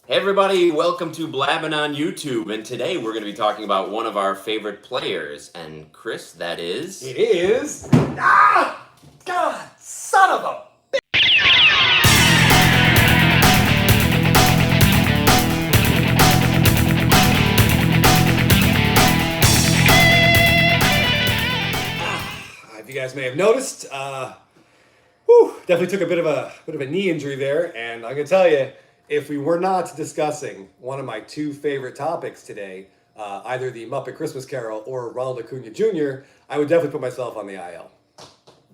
Hey everybody, welcome to Blabbing on YouTube, and today we're going to be talking about one of our favorite players, and Chris, that is... It is... God, son of a... If you guys may have noticed, definitely took a bit of a knee injury there, and I'm gonna tell you, if we were not discussing one of my two favorite topics today, either the Muppet Christmas Carol or Ronald Acuna Jr., I would definitely put myself on the IL.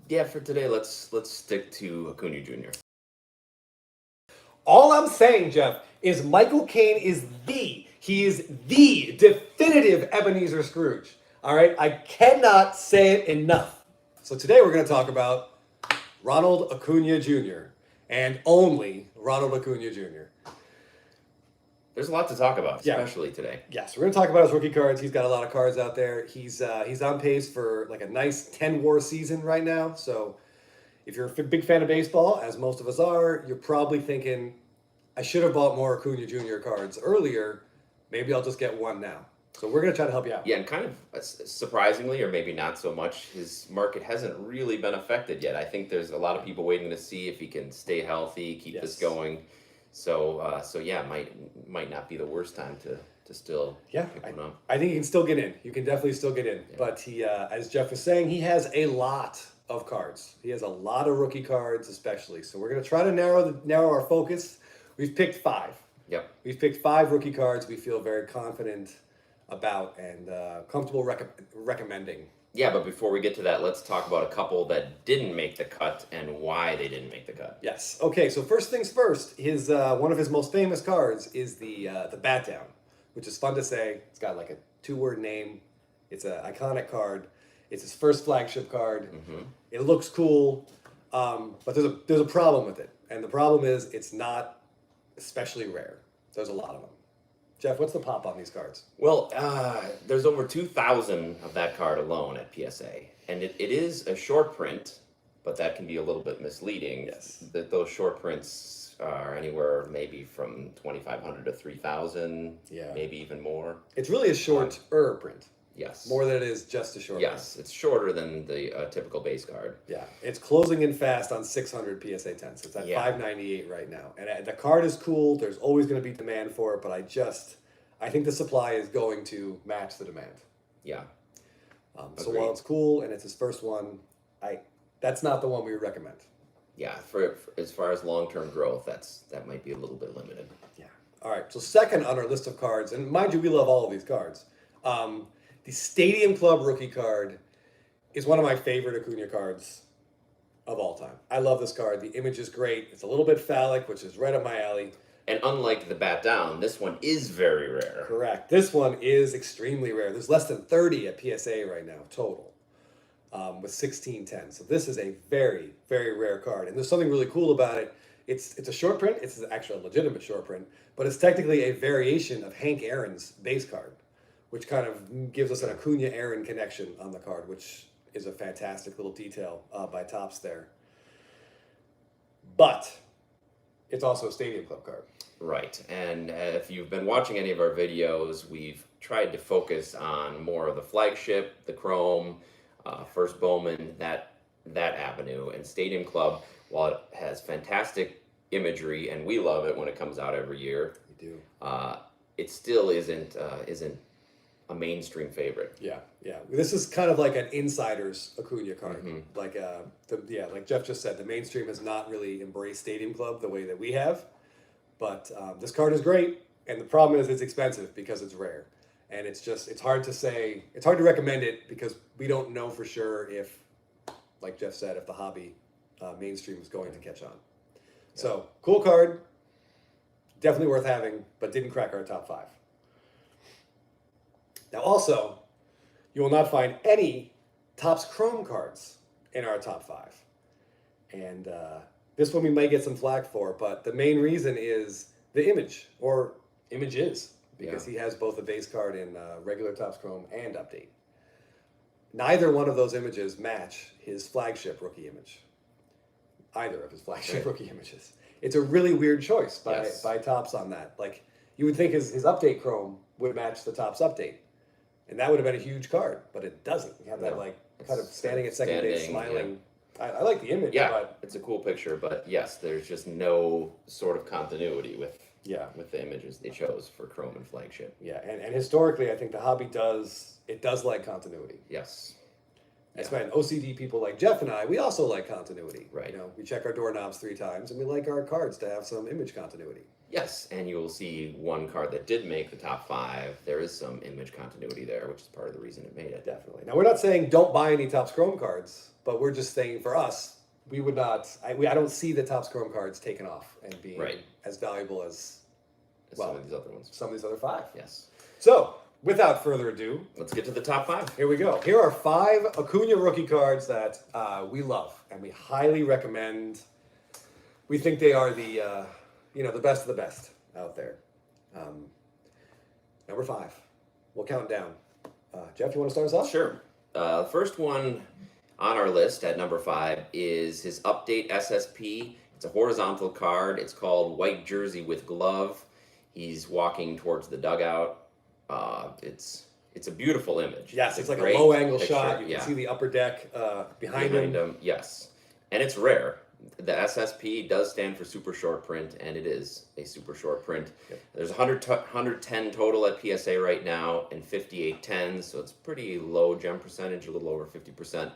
Yeah, for today, let's stick to Acuna Jr. All I'm saying, Jeff, is Michael Caine is he is the definitive Ebenezer Scrooge. All right, I cannot say it enough. So today we're going to talk about Ronald Acuna Jr. and only Ronald Acuna Jr. There's a lot to talk about, especially today. Yes, we're going to talk about his rookie cards. He's got a lot of cards out there. He's on pace for like a nice 10-war season right now. So if you're a big fan of baseball, as most of us are, you're probably thinking, I should have bought more Acuna Jr. cards earlier. Maybe I'll just get one now. So we're going to try to help you out. Yeah, and kind of surprisingly, or maybe not so much, his market hasn't really been affected yet. I think there's a lot of people waiting to see if he can stay healthy, keep this going. So yeah, might not be the worst time to still pick one up. I think you can still get in. You can definitely still get in. Yeah. But he, as Jeff was saying, he has a lot of cards. He has a lot of rookie cards, especially. So we're going to try to narrow our focus. We've picked 5. Yep. We've picked 5 rookie cards we feel very confident about and comfortable recommending. Yeah, but before we get to that, let's talk about a couple that didn't make the cut and why they didn't make the cut. Yes. Okay, so first things first, his one of his most famous cards is the Bat Down, which is fun to say. It's got like a 2-word name. It's an iconic card. It's his first flagship card. Mm-hmm. It looks cool, but there's a problem with it, and the problem is it's not especially rare. There's a lot of them. Jeff, what's the pop on these cards? Well, there's over 2,000 of that card alone at PSA. And it is a short print, but that can be a little bit misleading. Yes. Those short prints are anywhere maybe from 2,500 to 3,000, maybe even more. It's really a shorter print. Yes. More than it is just a short print. Yes, it's shorter than the typical base card. Yeah, it's closing in fast on 600 PSA 10, so it's at 598 right now. And the card is cool. There's always going to be demand for it, but I think the supply is going to match the demand. Yeah. So while it's cool and it's his first one, that's not the one we would recommend. Yeah, for as far as long-term growth, that might be a little bit limited. Yeah. All right, so second on our list of cards, and mind you, we love all of these cards. The Stadium Club rookie card is one of my favorite Acuna cards of all time. I love this card. The image is great. It's a little bit phallic, which is right up my alley. And unlike the Bat Down, this one is very rare. Correct. This one is extremely rare. There's less than 30 at PSA right now, total, with 1610. So this is a very, very rare card. And there's something really cool about it. It's a short print. It's actually a legitimate short print, but it's technically a variation of Hank Aaron's base card, which kind of gives us an Acuna-Aaron connection on the card, which is a fantastic little detail by Topps there. But it's also a Stadium Club card. Right, and if you've been watching any of our videos, we've tried to focus on more of the flagship, the Chrome, First Bowman, that avenue, and Stadium Club, while it has fantastic imagery, and we love it when it comes out every year, we do. It still isn't a mainstream favorite. Yeah. This is kind of like an insider's Acuna card. Mm-hmm. Like like Jeff just said, the mainstream has not really embraced Stadium Club the way that we have. But this card is great, and the problem is it's expensive because it's rare. And it's hard to recommend it because we don't know for sure if, like Jeff said, if the hobby mainstream is going to catch on. Yeah. So, cool card, definitely worth having, but didn't crack our top 5. Now also, you will not find any Topps Chrome cards in our top 5. And this one we might get some flack for, but the main reason is the image, or images, because he has both a base card in regular Topps Chrome and Update. Neither one of those images match his flagship rookie image. Either of his flagship rookie images. it's a really weird choice Yes. by Topps on that. Like you would think his update chrome would match the Topps update, and that would have been a huge card, but it doesn't. You have that No. like kind of It's standing at second base, standing, smiling. I like the image, Yeah, but it's a cool picture, but yes, there's just no sort of continuity with yeah, the images they chose for Chrome and flagship. yeah, and historically, I think the hobby does like continuity. Yes. That's Yeah. when OCD people like Jeff and I, we also like continuity. Right. You know, we check our doorknobs 3 times, and we like our cards to have some image continuity. Yes, and you will see one card that did make the top 5. There is some image continuity there, which is part of the reason it made it. Definitely. Now, we're not saying don't buy any Topps Chrome cards, but we're just saying for us, we would not. I don't see the Topps Chrome cards taken off and being Right. as valuable as Some of these other ones. some of these other 5. Yes. So, without further ado, Let's get to the top 5. here we go. Here are 5 Acuna rookie cards that we love and we highly recommend. We think they are the the best of the best out there. Number 5. We'll count down. Jeff, you want to start us off? Sure. The first one on our list at number 5 is his update SSP. It's a horizontal card. It's called White Jersey with Glove. He's walking towards the dugout. It's a beautiful image. Yes, it's like a great low angle picture. shot. You Yeah. can see the upper deck behind him. Yes, and it's rare. The SSP does stand for super short print, and it is a super short print. Yep. There's 110 total at PSA right now, and 58 10s, so it's pretty low gem percentage, a little over 50%.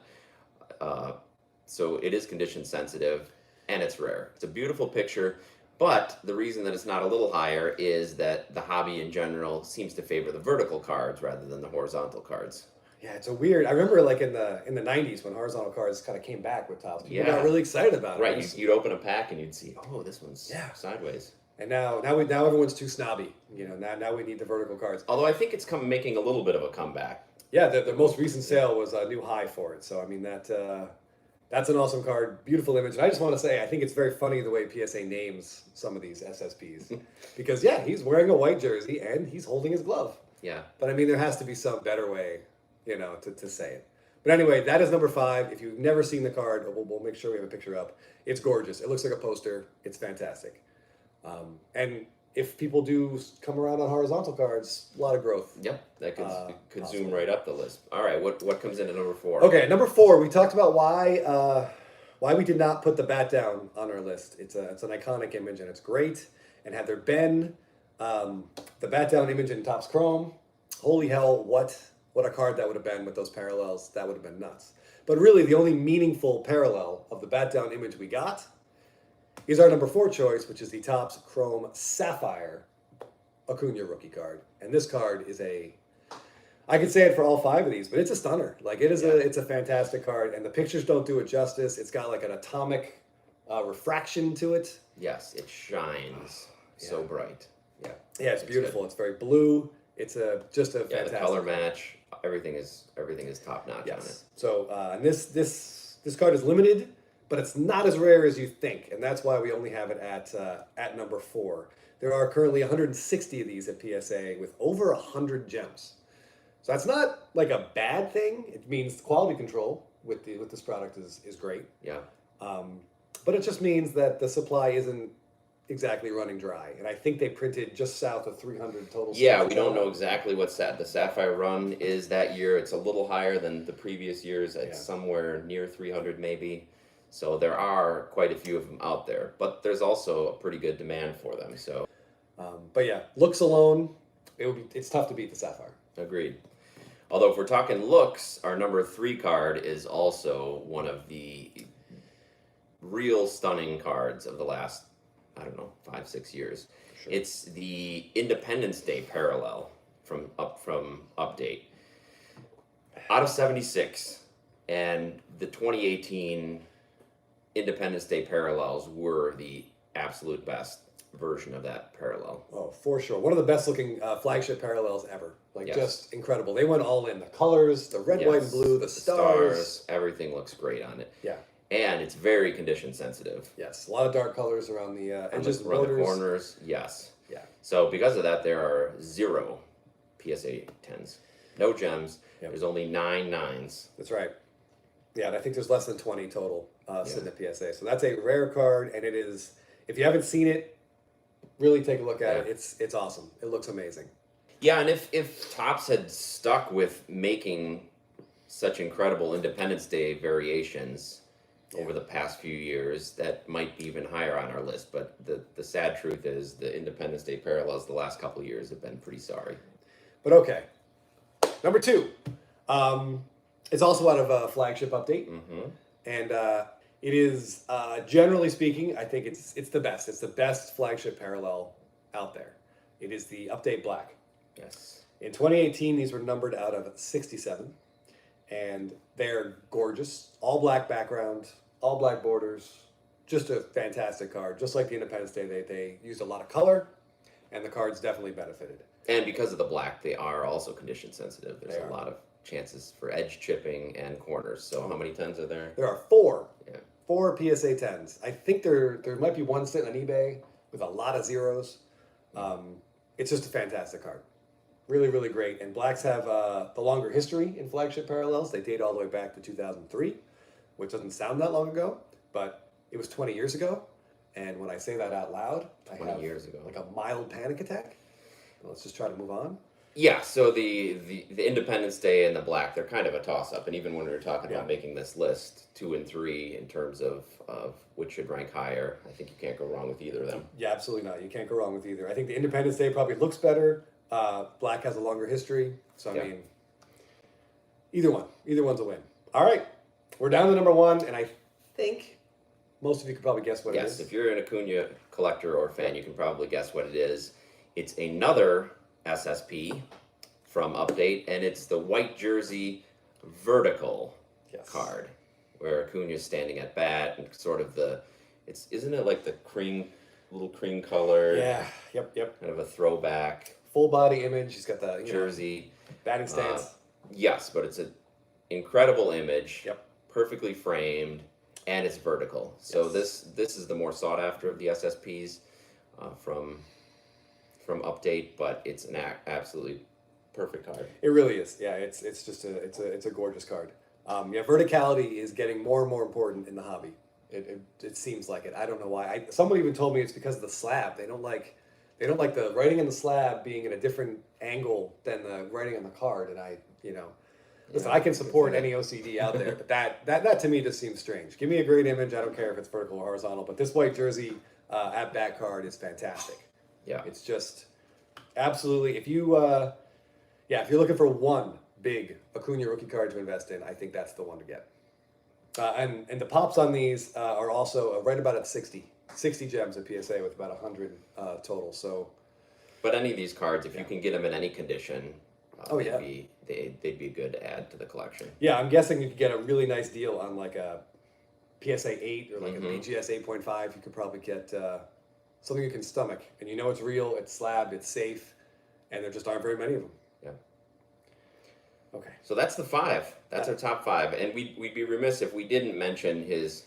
So it is condition sensitive, and it's rare. It's a beautiful picture, but the reason that it's not a little higher is that the hobby in general seems to favor the vertical cards rather than the horizontal cards. Yeah, it's a weird. I remember like in the 90s when horizontal cards kind of came back with Topps. People Yeah. got really excited about it. Right, you'd open a pack and you'd see, oh, this one's Yeah. sideways. And now everyone's too snobby. You know, now we need the vertical cards. Although I think it's making a little bit of a comeback. Yeah, the most recent sale was a new high for it. So I mean that's an awesome card, beautiful image. And I just want to say I think it's very funny the way PSA names some of these SSPs because yeah, he's wearing a white jersey and he's holding his glove. Yeah. But I mean, there has to be some better way, to say it. But anyway, that is number 5. If you've never seen the card, we'll make sure we have a picture up. It's gorgeous. It looks like a poster. It's fantastic. And if people do come around on horizontal cards, a lot of growth. Yep, that could zoom possible. right up the list. All right, what comes in at number 4? Okay, number 4. We talked about why we did not put the bat down on our list. It's an iconic image and it's great. And had there been the bat down image in Topps Chrome, holy hell, what a card that would have been with those parallels. That would have been nuts. But really, the only meaningful parallel of the bat down image we got is our number 4 choice, which is the Topps Chrome Sapphire Acuna rookie card. And this card is I could say it for all 5 of these, but it's a stunner. Like it's a fantastic card, and the pictures don't do it justice. It's got like an atomic refraction to it. Yes, it shines so bright. Yeah. Yeah, it's beautiful. It's very blue. It's just a Yeah, fantastic the color card. match, everything is top notch on it. Yes. So and this card is limited, but it's not as rare as you think, and that's why we only have it at number 4. There are currently 160 of these at PSA with over 100 gems. So that's not like a bad thing. It means quality control with this product is great. Yeah. But it just means that the supply isn't exactly running dry, and I think they printed just south of 300 total. Yeah, we don't know exactly what the Sapphire run is that year. It's a little higher than the previous years. It's somewhere near 300 maybe. So there are quite a few of them out there, but there's also a pretty good demand for them. So, but yeah, looks alone, it's tough to beat the Sapphire. agreed. Although if we're talking looks, our number 3 card is also one of the real stunning cards of the last, 5-6 years. Sure. It's the Independence Day parallel from Update. Out of 76, and the 2018 Independence Day parallels were the absolute best version of that parallel. Oh, for sure. One of the best looking flagship parallels ever. Like, Yes. just incredible. They went all in. The colors, the red, white, and blue, the stars. Everything looks great on it. Yeah. And it's very condition sensitive. Yes. A lot of dark colors around the edges, Around the borders. corners, yes. Yeah. So because of that, there are 0 PSA 10s. No gems. Yep. There's only 9 9s. That's right. Yeah, and I think there's less than 20 total sitting at PSA. So that's a rare card, and if you haven't seen it, really take a look at Yeah. it. It's awesome. It looks amazing. Yeah, and if Topps had stuck with making such incredible Independence Day variations over the past few years, that might be even higher on our list. But the sad truth is the Independence Day parallels the last couple of years have been pretty sorry. But okay. Number 2. It's also out of a flagship update. Mm-hmm. And it is, generally speaking, I think it's the best. It's the best flagship parallel out there. It is the Update Black. Yes. In 2018, these were numbered out of 67. And they're gorgeous. All black background, all black borders. Just a fantastic card. Just like the Independence Day, they used a lot of color, and the cards definitely benefited. And because of the black, they are also condition sensitive. There's They a are. lot of chances for edge chipping and corners. So how many tens are there? There are 4. Yeah. 4 PSA 10s. I think there might be one sitting on eBay with a lot of zeros. It's just a fantastic card. Really, really great. And blacks have the longer history in flagship parallels. They date all the way back to 2003, which doesn't sound that long ago, but it was 20 years ago. And when I say that out loud, I 20 have years ago. like a mild panic attack. Let's just try to move on. Yeah, so the Independence Day and the black, they're kind of a toss-up. And even when we were talking about making this list, 2 and 3, in terms of which should rank higher, I think you can't go wrong with either of them. Yeah, absolutely not. You can't go wrong with either. I think the Independence Day probably looks better. Black has a longer history. So, I mean, either one's a win. All right, we're down to number 1, and I think most of you could probably guess what it Yes, is. if you're an Acuna collector or fan, you can probably guess what it is. It's another SSP from Update, and it's the white jersey vertical card, where Acuña's standing at bat, and sort of isn't it like the little cream color? Yeah, yep. Kind of a throwback Full body image. He's got the jersey. batting stance. Yes, but it's an incredible image. Yep. Perfectly framed, and it's vertical. So this is the more sought after of the SSPs from Update, but it's an absolutely perfect card. It really is. Yeah, it's just it's a gorgeous card. Verticality is getting more and more important in the hobby. It seems like it. I don't know why. Someone even told me it's because of the slab. They don't like the writing in the slab being in a different angle than the writing on the card. And listen, I can support any OCD out there, but that to me just seems strange. Give me a great image. I don't care if it's vertical or horizontal, but this white jersey at bat card is fantastic. Yeah. It's just absolutely, if you're looking for one big Acuna rookie card to invest in, I think that's the one to get. And the pops on these are also right about at 60 gems at PSA with about 100 total. So, but any of these cards, if you can get them in any condition, they'd be a good add to the collection. Yeah, I'm guessing you could get a really nice deal on like a PSA 8 or like a BGS 8.5. You could probably get something you can stomach, and you know it's real, it's slabbed, it's safe, and there just aren't very many of them. Yeah. Okay. So that's the 5. That's our top 5, and we'd be remiss if we didn't mention his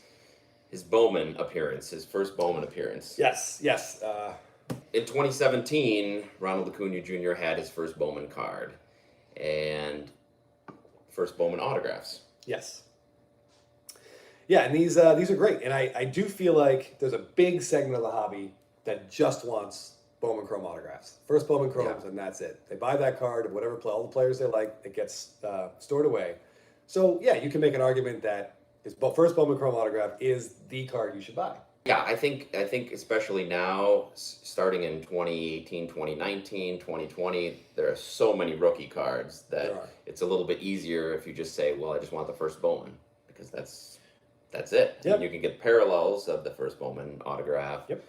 Bowman appearance, his first Bowman appearance. Yes. In 2017, Ronald Acuña Jr. had his first Bowman card, and first Bowman autographs. Yes. Yeah, and these are great, and I do feel like there's a big segment of the hobby that just wants Bowman Chrome autographs. First Bowman Chromes, and that's it. They buy that card of whatever all the players they like. It gets stored away. So yeah, you can make an argument that his first Bowman Chrome autograph is the card you should buy. Yeah, I think especially now, starting in 2018, 2019, 2020, there are so many rookie cards that it's a little bit easier if you just say, well, I just want the first Bowman, because that's it. Yep. And you can get parallels of the first Bowman autograph. Yep.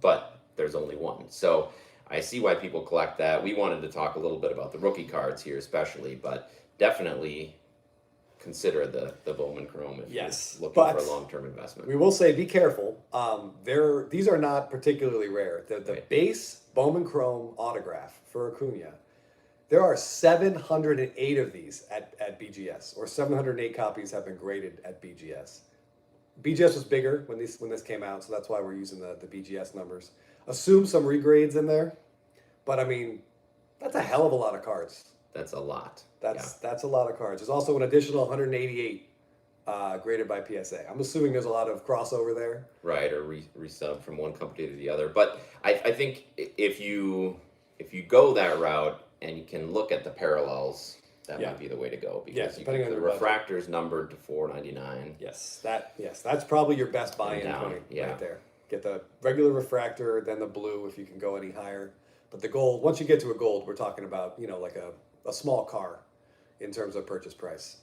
But there's only one. So I see why people collect that. We wanted to talk a little bit about the rookie cards here especially, but definitely consider the Bowman Chrome if you're looking for a long-term investment. We will say be careful. These are not particularly rare. The base Bowman Chrome autograph for Acuña, there are 708 of these at BGS, or 708 copies have been graded at BGS. BGS was bigger when this came out, so that's why we're using the BGS numbers. Assume some regrades in there, but I mean, that's a hell of a lot of cards. That's a lot. That's a lot of cards. There's also an additional 188 graded by PSA. I'm assuming there's a lot of crossover there. Right, or resub from one company to the other. But I think if you go that route and you can look at the parallels, that might be the way to go, because depending on the your budget. refractor's numbered to $4.99. Yes, that's probably your best buy-in point right there. Get the regular refractor, then the blue if you can go any higher. But the gold, once you get to a gold, we're talking about, like a small car in terms of purchase price.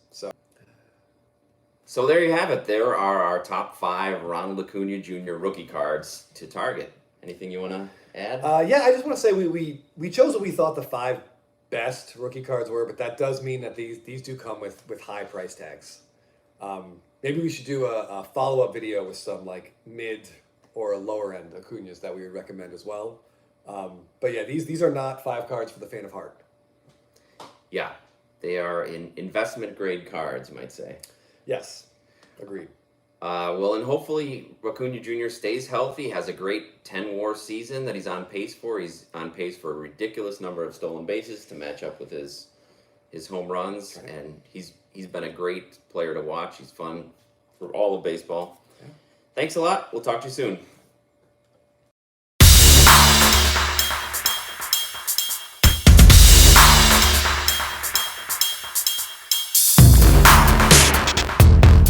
So there you have it. There are our top 5 Ronald Acuna Jr. rookie cards to target. Anything you want to add? Yeah, I just want to say we chose what we thought the 5 best rookie cards were, but that does mean that these do come with high price tags. Maybe we should do a follow-up video with some like mid or lower end Acuñas that we would recommend as well. But yeah, these are not 5 cards for the faint of heart. Yeah, they are investment grade cards, you might say. Yes, agreed. Well, and hopefully Acuna Jr. stays healthy, has a great 10-WAR season that he's on pace for. He's on pace for a ridiculous number of stolen bases to match up with his home runs, right. And he's been a great player to watch. He's fun for all of baseball. Yeah. Thanks a lot. We'll talk to you soon.